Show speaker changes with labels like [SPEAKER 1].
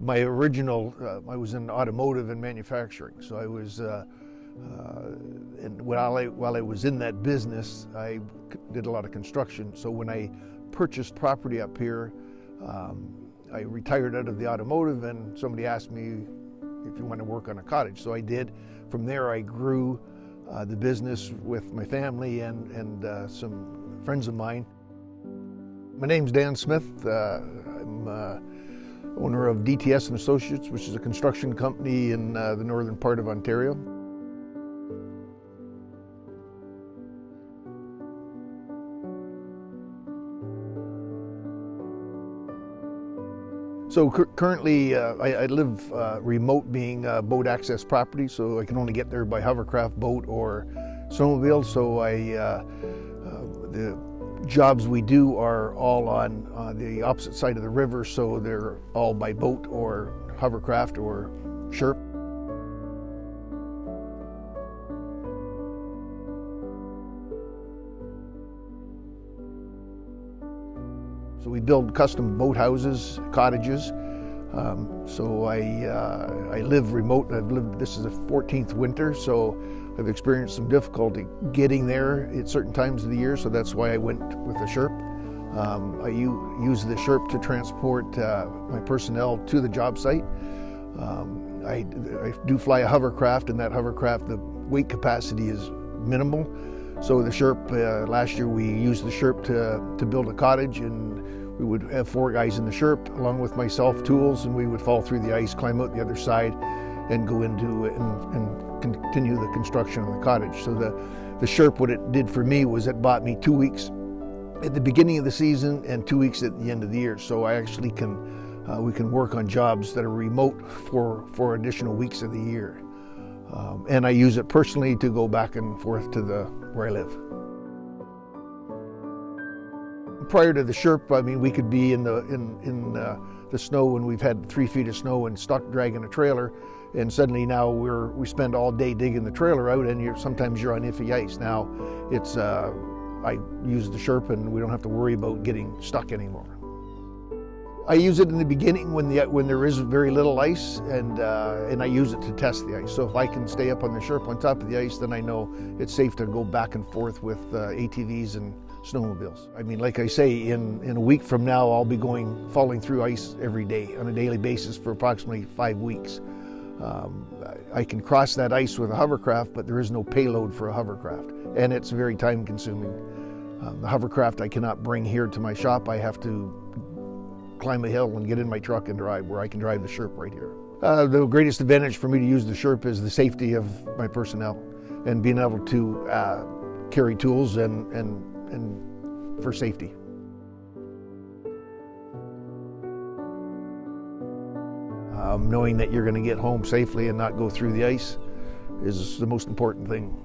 [SPEAKER 1] My original, I was in automotive and manufacturing, so I was, and while I was in that business, I did a lot of construction. So when I purchased property up here, I retired out of the automotive, and somebody asked me if you want to work on a cottage, so I did. From there I grew the business with my family and some friends of mine. My name's Dan Smith. I'm owner of DTS and Associates, which is a construction company in the northern part of Ontario. So currently I live remote, being boat access property, so I can only get there by hovercraft, boat, or snowmobile. So the jobs we do are all on the opposite side of the river, so they're all by boat or hovercraft or SHERP. So we build custom boat houses, cottages. So I live remote. This is the 14th winter, so I've experienced some difficulty getting there at certain times of the year, so that's why I went with the SHERP. I use the SHERP to transport my personnel to the job site. I do fly a hovercraft, and that hovercraft, the weight capacity is minimal. So the SHERP, last year we used the SHERP to build a cottage, and we would have 4 guys in the SHERP along with myself, tools, and we would fall through the ice, climb out the other side, and go into it and continue the construction on the cottage. So the SHERP, what it did for me was it bought me 2 weeks at the beginning of the season and 2 weeks at the end of the year. So I actually we can work on jobs that are remote for additional weeks of the year. And I use it personally to go back and forth to where I live. Prior to the SHERP, I mean, we could be in the snow when we've had 3 feet of snow and stuck dragging a trailer, and suddenly now we spend all day digging the trailer out, and sometimes you're on iffy ice. Now it's I use the SHERP, and we don't have to worry about getting stuck anymore. I use it in the beginning when there is very little ice, and I use it to test the ice. So if I can stay up on the SHERP on top of the ice, then I know it's safe to go back and forth with ATVs and snowmobiles. I mean, like I say, in a week from now, I'll be falling through ice every day on a daily basis for approximately 5 weeks. I can cross that ice with a hovercraft, but there is no payload for a hovercraft, and it's very time consuming. The hovercraft I cannot bring here to my shop. I have to climb a hill and get in my truck and drive, where I can drive the SHERP right here. The greatest advantage for me to use the SHERP is the safety of my personnel and being able to carry tools and for safety. Knowing that you're going to get home safely and not go through the ice is the most important thing.